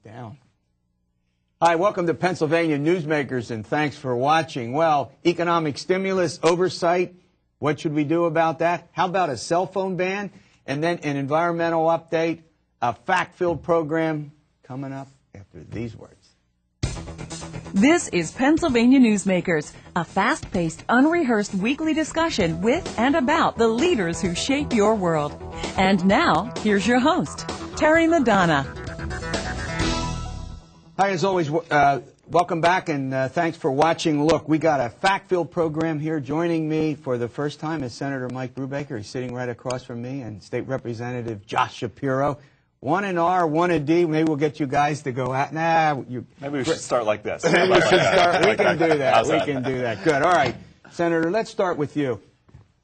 Down. Hi, welcome to Pennsylvania Newsmakers, and thanks for watching. Well, economic stimulus, oversight, what should we do about that? How about a cell phone ban? And then an environmental update, a fact-filled program coming up after these words. This is Pennsylvania Newsmakers, a fast-paced, unrehearsed weekly discussion with and about the leaders who shape your world. And now, here's your host, Terry Madonna. Hi, as always, welcome back, and thanks for watching. Look, we got a fact-filled program here. Joining me for the first time is Senator Mike Brubaker. He's sitting right across from me, and State Representative Josh Shapiro. One in R, one in D. Maybe we'll get you guys to go out. Maybe we should start like this. Maybe we should start. We can do that. We can do that. Good. All right, Senator, let's start with you.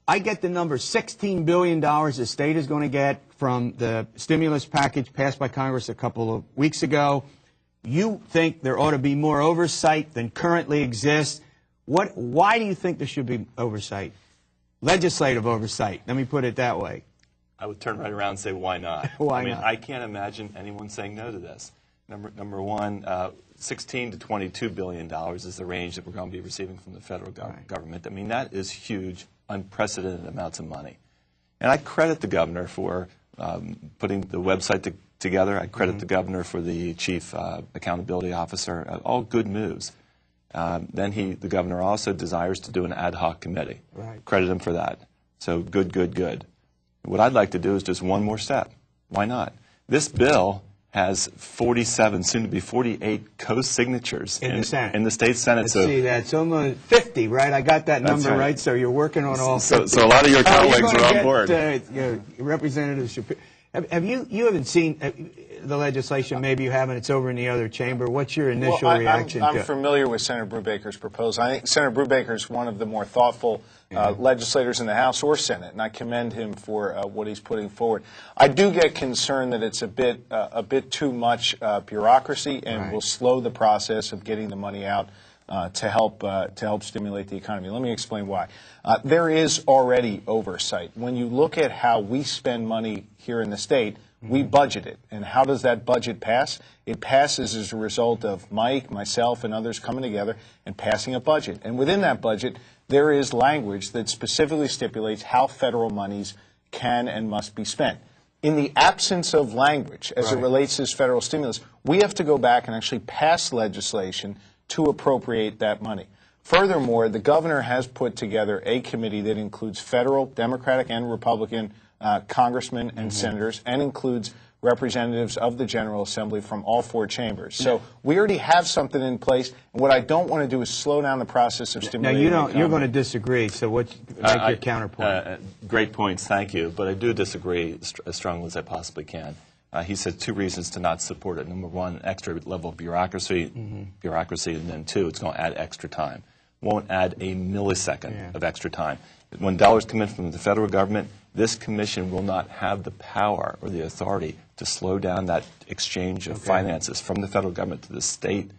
I get the number $16 billion the state is going to get from the stimulus package passed by Congress a couple of weeks ago. You think there ought to be more oversight than currently exists. Why do you think there should be oversight? Legislative oversight. Let me put it that way. I would turn right around and say, why not? Why not? I can't imagine anyone saying no to this. Number one, $16 to $22 billion is the range that we're going to be receiving from the federal government. I mean, that is huge, unprecedented amounts of money. And I credit the governor for putting the website together. I credit the governor for the chief accountability officer. All good moves. Then the governor also desires to do an ad hoc committee. Right. Credit him for that. So good, good, good. What I'd like to do is just one more step. Why not? This bill has 47, soon to be 48 co-signatures in the state Senate. Let's see that. It's almost 50, right? I got that number right. So you're working on all 50. So a lot of your colleagues are on board. Representative Shapiro. Have you haven't seen the legislation? Maybe you haven't. It's over in the other chamber. What's your initial reaction? I'm familiar with Senator Brubaker's proposal. I think Senator Brubaker is one of the more thoughtful legislators in the House or Senate, and I commend him for what he's putting forward. I do get concerned that it's a bit too much bureaucracy and will slow the process of getting the money out to help stimulate the economy. Let me explain why. There is already oversight. When you look at how we spend money here in the state, we budget it. And how does that budget pass? It passes as a result of Mike, myself, and others coming together and passing a budget. And within that budget, there is language that specifically stipulates how federal monies can and must be spent. In the absence of language as it relates to this federal stimulus, we have to go back and actually pass legislation to appropriate that money. Furthermore, the governor has put together a committee that includes federal, Democratic, and Republican congressmen and senators, and includes representatives of the General Assembly from all four chambers. So we already have something in place, and what I don't want to do is slow down the process of stimulating. Now, you're going to disagree, so make your counterpoint. Great points, thank you, but I do disagree as strongly as I possibly can. He said two reasons to not support it. Number one, extra level of bureaucracy, and then two, it's going to add extra time. Won't add a millisecond of extra time. When dollars come in from the federal government, this commission will not have the power or the authority to slow down that exchange of finances from the federal government to the state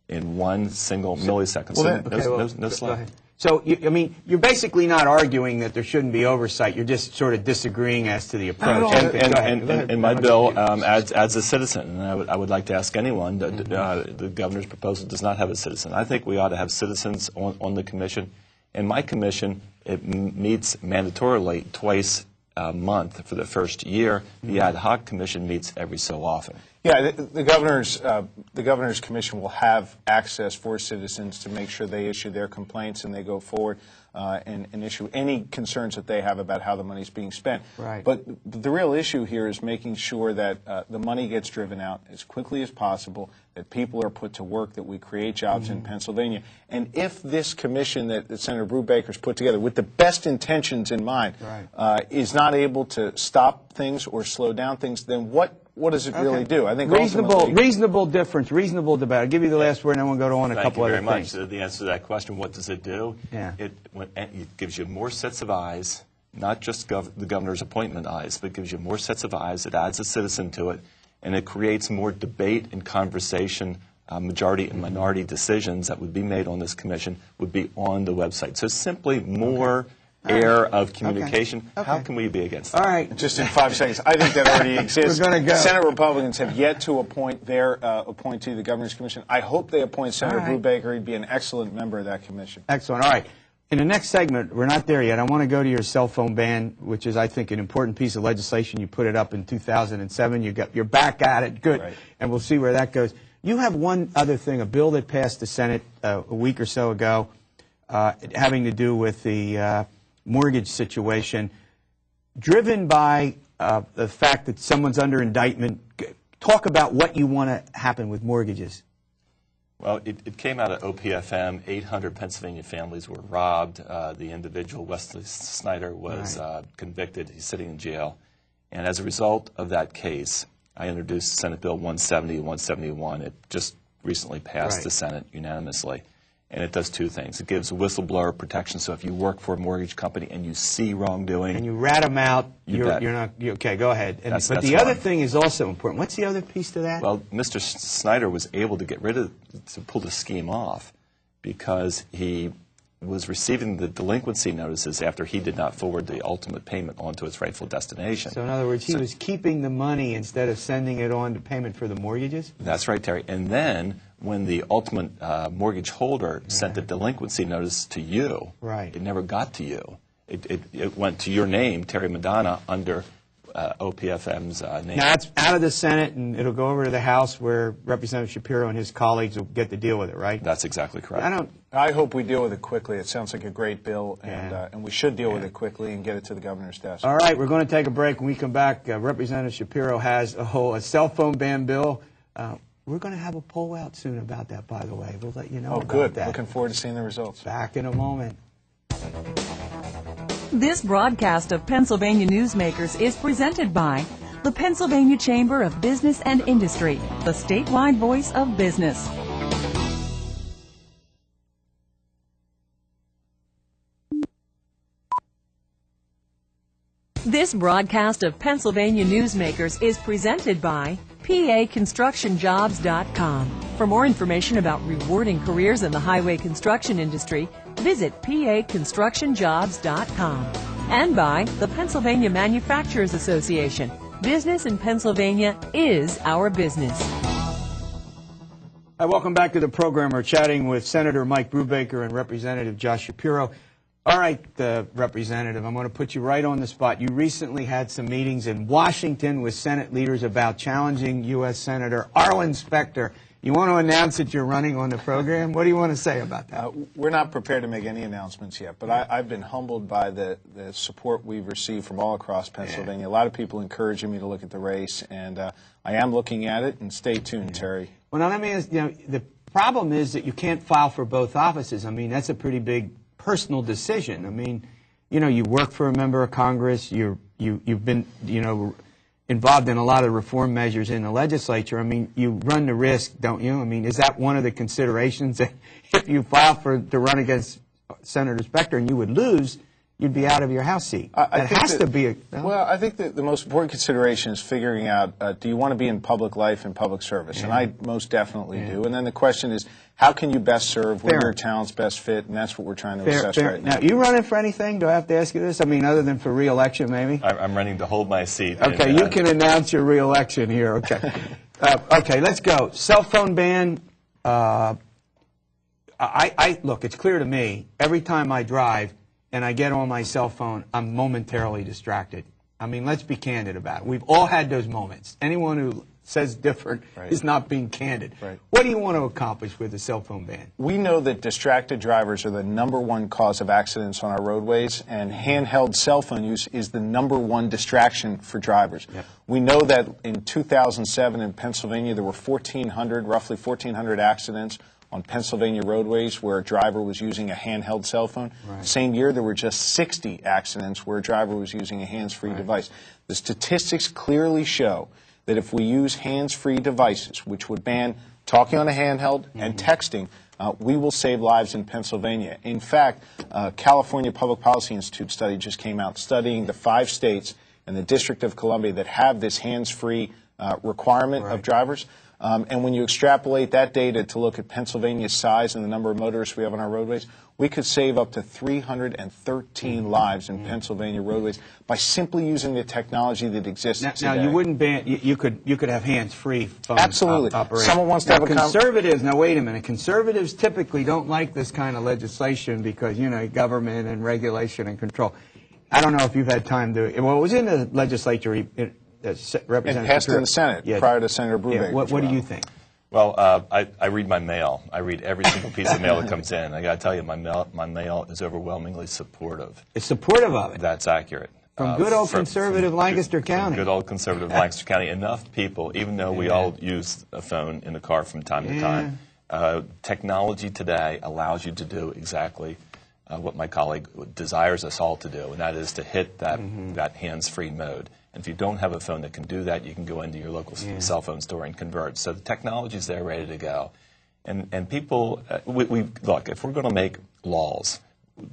in one single millisecond. No slow. So, I mean, you're basically not arguing that there shouldn't be oversight. You're just sort of disagreeing as to the approach. And my bill adds a citizen. And I would like to ask anyone, the governor's proposal does not have a citizen. I think we ought to have citizens on the commission. And my commission, it meets mandatorily twice a month for the first year. The ad hoc commission meets every so often. Yeah, the governor's commission will have access for citizens to make sure they issue their complaints and they go forward and issue any concerns that they have about how the money is being spent. Right. But the real issue here is making sure that the money gets driven out as quickly as possible, that people are put to work, that we create jobs in Pennsylvania. And if this commission that Senator Brubaker's put together with the best intentions in mind is not able to stop things or slow down things, then what does it really do? I think reasonable difference, reasonable debate. I'll give you the last word, and then we'll go on a couple other things. Thank you very much. The answer to that question, what does it do? It gives you more sets of eyes, not just the governor's appointment eyes, but it gives you more sets of eyes. It adds a citizen to it, and it creates more debate and conversation. Majority and minority decisions that would be made on this commission would be on the website. So simply more air of communication. Okay. How can we be against that? All right. Just in 5 seconds. I think that already exists. We're going to go. Senate Republicans have yet to appoint their appointee to the Governor's Commission. I hope they appoint Senator Brubaker. He'd be an excellent member of that commission. Excellent. All right. In the next segment, we're not there yet. I want to go to your cell phone ban, which is, I think, an important piece of legislation. You put it up in 2007. You're back at it. Good. Right. And we'll see where that goes. You have one other thing, a bill that passed the Senate a week or so ago, having to do with the mortgage situation, driven by the fact that someone's under indictment. Talk about what you want to happen with mortgages. Well, it came out of OPFM. 800 Pennsylvania families were robbed. The individual, Wesley Snyder, was convicted. He's sitting in jail. And as a result of that case, I introduced Senate Bill 170 and 171. It just recently passed the Senate unanimously. And it does two things. It gives whistleblower protection, so if you work for a mortgage company and you see wrongdoing, and you rat them out, okay, go ahead. But the other thing is also important. What's the other piece to that? Well, Mr. Snyder was able to to pull the scheme off because he was receiving the delinquency notices after he did not forward the ultimate payment onto its rightful destination. So in other words, he was keeping the money instead of sending it on to payment for the mortgages? That's right, Terry. And then when the ultimate mortgage holder sent the delinquency notice to you, it never got to you. It went to your name, Terry Madonna, under OPFM's name. Now, it's out of the Senate, and it'll go over to the House where Representative Shapiro and his colleagues will get to deal with it, right? That's exactly correct. I hope we deal with it quickly. It sounds like a great bill, and we should deal with it quickly and get it to the governor's desk. All right, we're going to take a break. When we come back, Representative Shapiro has a cell phone ban bill. We're going to have a poll out soon about that, by the way. We'll let you know about good. that. Looking forward to seeing the results. Back in a moment. This broadcast of Pennsylvania Newsmakers is presented by the Pennsylvania Chamber of Business and Industry, the statewide voice of business. This broadcast of Pennsylvania Newsmakers is presented by PAConstructionJobs.com. For more information about rewarding careers in the highway construction industry, visit PAConstructionJobs.com. And by the Pennsylvania Manufacturers Association. Business in Pennsylvania is our business. Hi, welcome back to the program. We're chatting with Senator Mike Brubaker and Representative Josh Shapiro. All right, Representative, I'm going to put you right on the spot. You recently had some meetings in Washington with Senate leaders about challenging U.S. Senator Arlen Specter. You want to announce that you're running on the program? What do you want to say about that? We're not prepared to make any announcements yet, but I've been humbled by the support we've received from all across Pennsylvania. A lot of people encouraging me to look at the race, and I am looking at it, and stay tuned, Terry. Well, now, let me ask, the problem is that you can't file for both offices. I mean, that's a pretty big personal decision. I mean, you work for a member of Congress. You've been, involved in a lot of reform measures in the legislature. I mean, you run the risk, don't you? I mean, is that one of the considerations that if you file to run against Senator Specter and you would lose, you'd be out of your House seat? It has to be. Well, I think that the most important consideration is figuring out, do you want to be in public life and public service? And I most definitely do. And then the question is, how can you best serve, where your talents best fit? And that's what we're trying to assess right now. Now, you running for anything? Do I have to ask you this? I mean, other than for re-election, maybe? I'm running to hold my seat. Okay, you can announce your re-election here. Okay. Okay, let's go. Cell phone ban. Look, it's clear to me, every time I drive and I get on my cell phone, I'm momentarily distracted. I mean, let's be candid about it. We've all had those moments. Anyone who says different is not being candid. What do you want to accomplish with the cell phone ban? We know that distracted drivers are the #1 cause of accidents on our roadways, and handheld cell phone use is the #1 distraction for drivers. We know that in 2007 in Pennsylvania there were roughly 1,400 accidents on Pennsylvania roadways where a driver was using a handheld cell phone. Same year, there were just 60 accidents where a driver was using a hands-free device. The statistics clearly show that if we use hands-free devices, which would ban talking on a handheld and texting, we will save lives in Pennsylvania. In fact, California Public Policy Institute study just came out studying the 5 states and the District of Columbia that have this hands-free requirement of drivers. And when you extrapolate that data to look at Pennsylvania's size and the number of motorists we have on our roadways, we could save up to 313 lives in Pennsylvania roadways by simply using the technology that exists today. Now, you wouldn't ban, you could have hands-free phone Absolutely. operation. Someone wants to have a conservatives, now wait a minute, conservatives typically don't like this kind of legislation because, you know, government and regulation and control. I don't know if you've had time to, well, it was in the legislature, Representative It passed in the Senate prior to Senator Brubaker. What do you think? Well, I read my mail. I read every single piece of mail that comes in. I got to tell you, my mail is overwhelmingly supportive. It's supportive of it. That's accurate. From good old conservative Lancaster County. Good old conservative Lancaster County. Enough people, even though we all use a phone in the car from time to time, technology today allows you to do exactly what my colleague desires us all to do, and that is to hit that, that hands-free mode. And if you don't have a phone that can do that, you can go into your local cell phone store and convert. So the technology's there ready to go. And people, look, if we're going to make laws,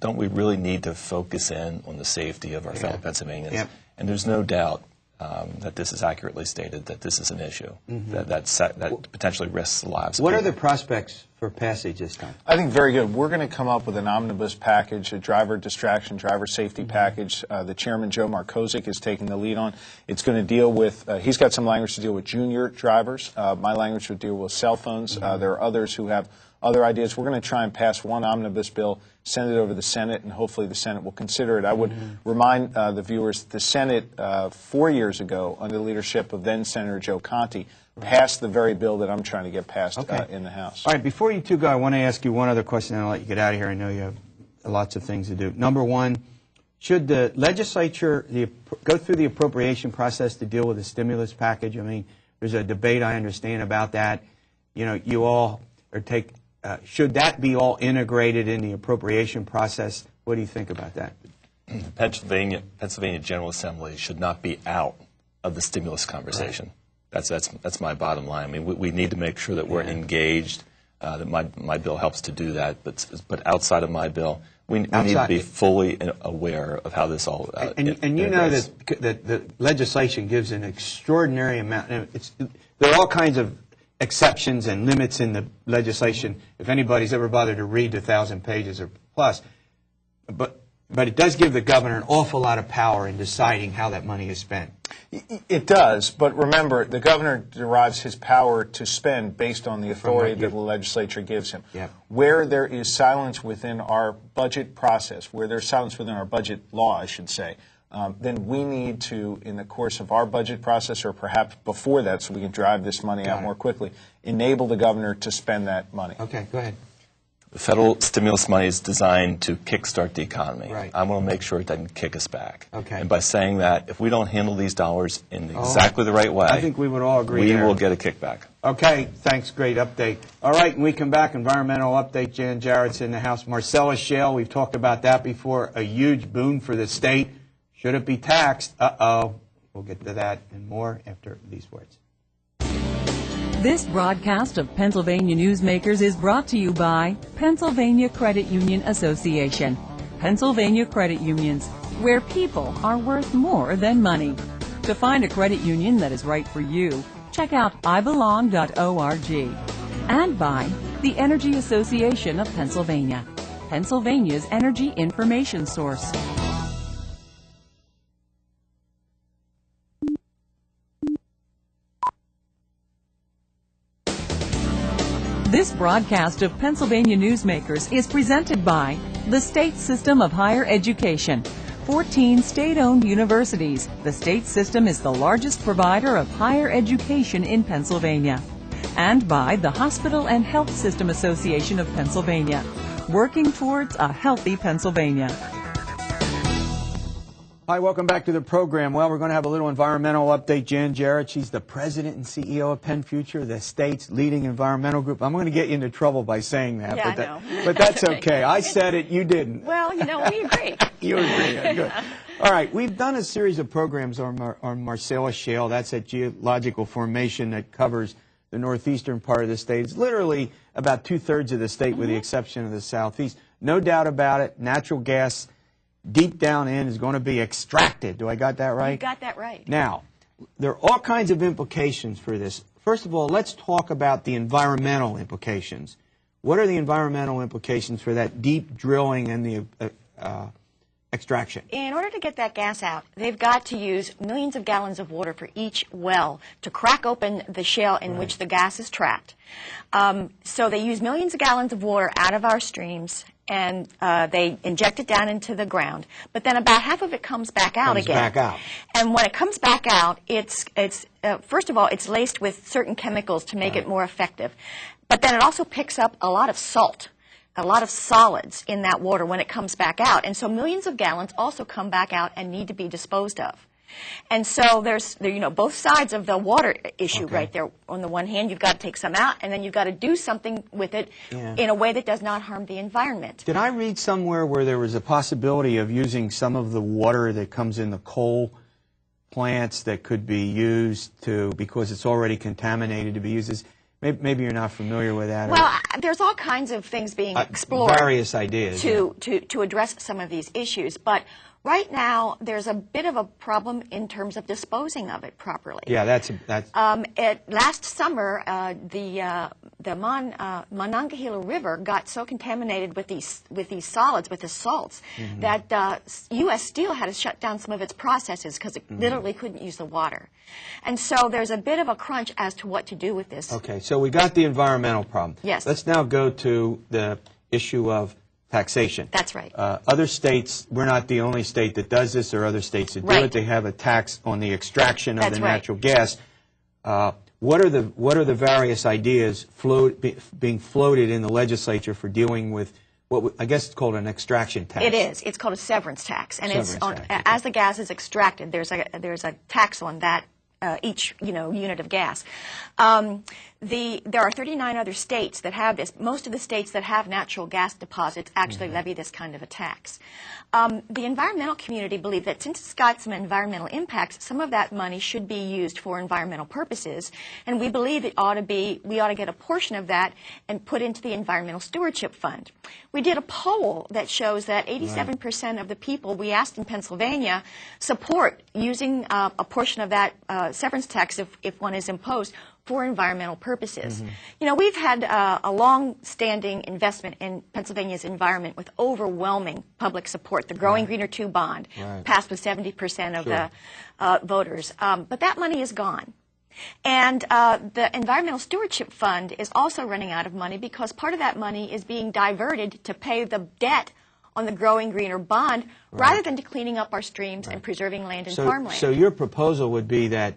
don't we really need to focus in on the safety of our fellow Pennsylvanians? And there's no doubt that this is accurately stated, that this is an issue that potentially risks the lives of people. What people. are the prospects for passage this time? I think very good. We're going to come up with an omnibus package, a driver distraction, driver safety package. The chairman, Joe Markozik, is taking the lead on. It's going to deal with, he's got some language to deal with junior drivers. My language would deal with cell phones. There are others who have other ideas. We're going to try and pass one omnibus bill, send it over to the Senate, and hopefully the Senate will consider it. I would remind the viewers, the Senate 4 years ago, under the leadership of then Senator Joe Conti, passed the very bill that I'm trying to get passed in the House. All right, before you two go, I want to ask you one other question, and I'll let you get out of here. I know you have lots of things to do. Number one, should the legislature go through the appropriation process to deal with the stimulus package? I mean, there's a debate, I understand, about that. You know, you all are should that be all integrated in the appropriation process? What do you think about that? Pennsylvania General Assembly should not be out of the stimulus conversation. Right. That's my bottom line. I mean, we need to make sure that we're engaged. That my bill helps to do that. But outside of my bill, we need to be fully aware of how this all. And you know that the legislation gives an extraordinary amount. There are all kinds of exceptions and limits in the legislation, if anybody's ever bothered to read the 1,000 pages or plus. But it does give the governor an awful lot of power in deciding how that money is spent. It does, but remember, the governor derives his power to spend based on the authority that the legislature gives him. Where there is silence within our budget process, where there's silence within our budget law, I should say, then we need to, in the course of our budget process, or perhaps before that, so we can drive this money out more quickly, enable the governor to spend that money. Okay, go ahead. The federal stimulus money is designed to kickstart the economy. Right. I want to make sure it doesn't kick us back. Okay. And by saying that, if we don't handle these dollars in exactly the right way, I think we would all agree we will get a kickback. Okay, thanks. Great update. All right, when we come back, environmental update. Jan Jarrett's in the House. Marcellus Shale, we've talked about that before. A huge boon for the state. Should it be taxed? Uh-oh. We'll get to that and more after these words. This broadcast of Pennsylvania Newsmakers is brought to you by Pennsylvania Credit Union Association. Pennsylvania Credit Unions, where people are worth more than money. To find a credit union that is right for you, check out ibelong.org. And by the Energy Association of Pennsylvania, Pennsylvania's energy information source. This broadcast of Pennsylvania Newsmakers is presented by the State System of Higher Education. 14 state-owned universities. The state system is the largest provider of higher education in Pennsylvania. And by the Hospital and Health System Association of Pennsylvania, working towards a healthy Pennsylvania. Hi, welcome back to the program. Well, we're going to have a little environmental update. Jan Jarrett, she's the president and CEO of Penn Future, the state's leading environmental group. I'm going to get you into trouble by saying that. Yeah, I know. But that's okay. I said it, you didn't. Well, you know, we agree. You agree. Good. All right, we've done a series of programs on Marcellus Shale. That's a geological formation that covers the northeastern part of the state. It's literally about 2/3 of the state with the exception of the southeast. No doubt about it, natural gas deep down in is going to be extracted. Do I got that right? You got that right. Now, there are all kinds of implications for this. First of all, let's talk about the environmental implications. what are the environmental implications for that deep drilling and the extraction? In order to get that gas out, they've got to use millions of gallons of water for each well to crack open the shale in which the gas is trapped. So they use millions of gallons of water out of our streams, and they inject it down into the ground. But then about half of it comes back out again. And when it comes back out, it's first of all, it's laced with certain chemicals to make it more effective. But then it also picks up a lot of salt, a lot of solids in that water when it comes back out. And so millions of gallons also come back out and need to be disposed of. And so there's, you know, both sides of the water issue right there. On the one hand, you've got to take some out, and then you've got to do something with it in a way that does not harm the environment. Did I read somewhere where there was a possibility of using some of the water that comes in the coal plants that could be used to, because it's already contaminated, to be used as, maybe you're not familiar with that? Well, there's all kinds of things being explored. Various ideas. To address some of these issues. But right now, there's a bit of a problem in terms of disposing of it properly. Yeah, that's. Last summer, the Monongahela River got so contaminated with these solids, with the salts, that U.S. Steel had to shut down some of its processes because it literally couldn't use the water. And so there's a bit of a crunch as to what to do with this. Okay, so we got the environmental problem. Yes. Let's now go to the issue of taxation. That's right. Other states, we're not the only state that does this. There are other states that do it. They have a tax on the extraction of the natural gas. What are the various ideas being floated in the legislature for dealing with what I guess it's called an extraction tax? It is. It's called a severance tax, and as the gas is extracted, there's a tax on that. Each unit of gas. There are 39 other states that have this. Most of the states that have natural gas deposits actually levy this kind of a tax. The environmental community believe that since it's got some environmental impacts, some of that money should be used for environmental purposes, and we believe we ought to get a portion of that and put into the Environmental Stewardship Fund. We did a poll that shows that 87% of the people we asked in Pennsylvania support using a portion of that severance tax if one is imposed for environmental purposes. You know, we've had a long-standing investment in Pennsylvania's environment with overwhelming public support. The Growing Greener 2 bond passed with 70% of the voters. But that money is gone. And the Environmental Stewardship Fund is also running out of money because part of that money is being diverted to pay the debt on the Growing Greener bond rather than to cleaning up our streams and preserving land and farmland. So your proposal would be that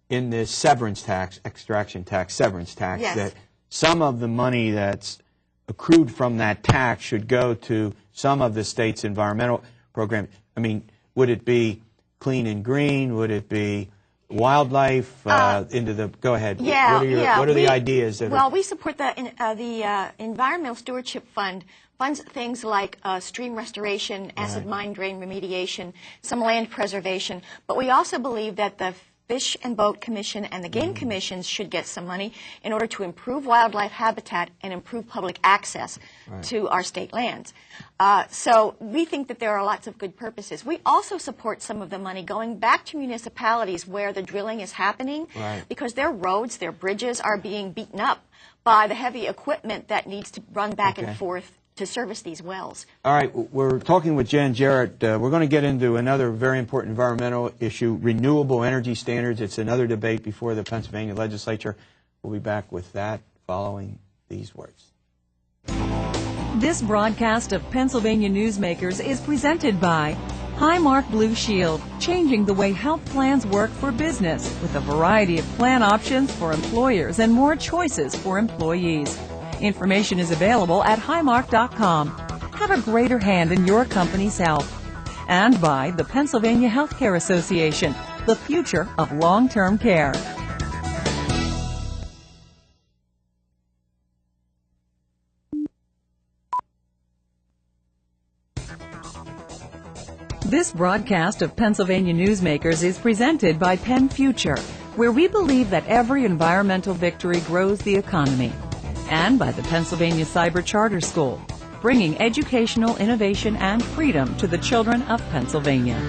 in this severance tax, that some of the money that's accrued from that tax should go to some of the state's environmental programs. I mean, would it be clean and green? Would it be wildlife into the? Go ahead. Yeah, what are the ideas? Well, we support the Environmental Stewardship Fund. Funds things like stream restoration, acid mine drain remediation, some land preservation. But we also believe that the Fish and Boat Commission and the Game Commissions should get some money in order to improve wildlife habitat and improve public access to our state lands. So we think that there are lots of good purposes. We also support some of the money going back to municipalities where the drilling is happening because their roads, their bridges are being beaten up by the heavy equipment that needs to run back and forth to service these wells. All right, we're talking with Jan Jarrett. We're going to get into another very important environmental issue, renewable energy standards. It's another debate before the Pennsylvania legislature. We'll be back with that following these words. This broadcast of Pennsylvania Newsmakers is presented by Highmark Blue Shield, changing the way health plans work for business with a variety of plan options for employers and more choices for employees. Information is available at highmark.com. Have a greater hand in your company's health. And by the Pennsylvania Healthcare Association, the future of long-term care. This broadcast of Pennsylvania Newsmakers is presented by Penn Future, where we believe that every environmental victory grows the economy. And by the Pennsylvania Cyber Charter School, bringing educational innovation and freedom to the children of Pennsylvania.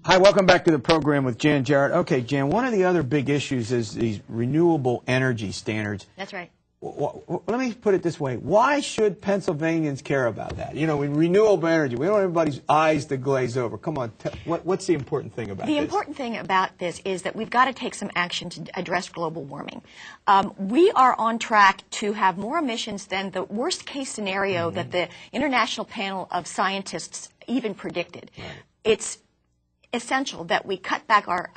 Hi, welcome back to the program with Jan Jarrett. Okay, Jan, one of the other big issues is these renewable energy standards. That's right. Let me put it this way. Why should Pennsylvanians care about that? You know, in renewable energy, we don't want everybody's eyes to glaze over. Come on, what's the important thing about this? The important thing about this is that we've got to take some action to address global warming. We are on track to have more emissions than the worst case scenario that the International Panel of Scientists even predicted. Right. It's essential that we cut back our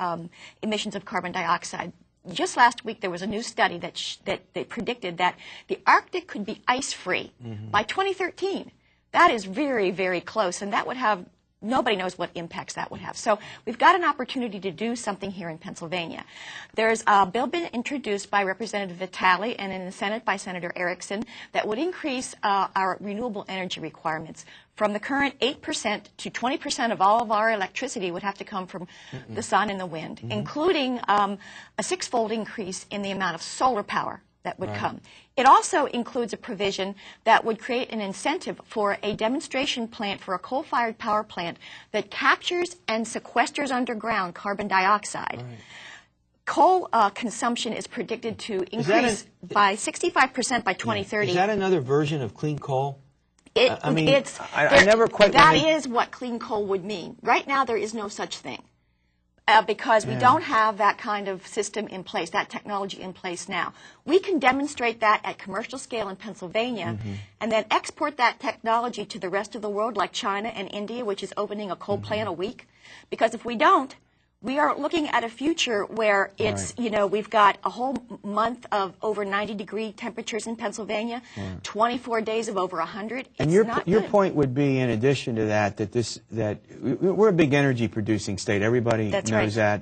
emissions of carbon dioxide. Just last week, there was a new study that they predicted that the Arctic could be ice-free by 2013. That is very, very close, and that would have, nobody knows what impacts that would have. So we've got an opportunity to do something here in Pennsylvania. There's a bill been introduced by Representative Vitale and in the Senate by Senator Erickson that would increase our renewable energy requirements from the current 8% to 20% of all of our electricity would have to come from the sun and the wind, including a six-fold increase in the amount of solar power that would come. It also includes a provision that would create an incentive for a demonstration plant for a coal-fired power plant that captures and sequesters underground carbon dioxide. Coal consumption is predicted to increase by 65% by 2030. Is that another version of clean coal? I never quite. That is what clean coal would mean. Right now, there is no such thing because we don't have that kind of system in place, that technology in place now. We can demonstrate that at commercial scale in Pennsylvania and then export that technology to the rest of the world, like China and India, which is opening a coal plant a week. Because if we don't, we are looking at a future where it's, you know, we've got a whole month of over 90-degree temperatures in Pennsylvania, 24 days of over 100. And your point would be, in addition to that, that we're a big energy-producing state. Everybody knows that.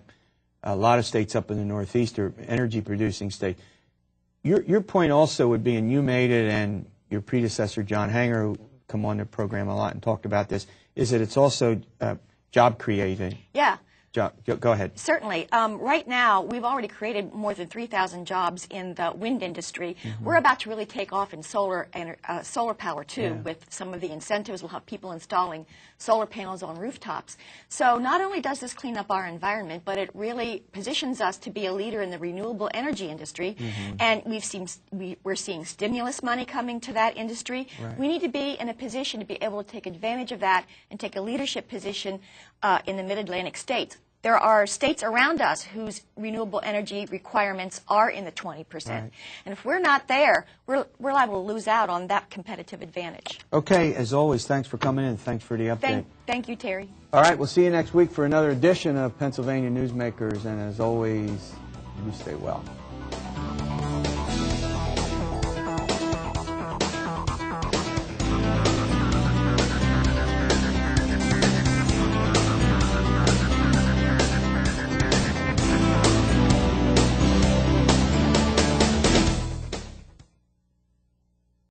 A lot of states up in the Northeast are energy-producing states. Your point also would be, and you made it, and your predecessor, John Hanger, who come on the program a lot and talked about this, is that it's also job creating. Yeah. Go ahead. Certainly. Right now, we've already created more than 3,000 jobs in the wind industry. We're about to really take off in solar power, too, with some of the incentives. We'll have people installing solar panels on rooftops. So not only does this clean up our environment, but it really positions us to be a leader in the renewable energy industry. And we're seeing stimulus money coming to that industry. We need to be in a position to be able to take advantage of that and take a leadership position in the Mid-Atlantic states. There are states around us whose renewable energy requirements are in the 20%. And if we're not there, we're liable to lose out on that competitive advantage. Okay, as always, thanks for coming in. Thanks for the update. Thank you, Terry. All right, we'll see you next week for another edition of Pennsylvania Newsmakers. And as always, you stay well.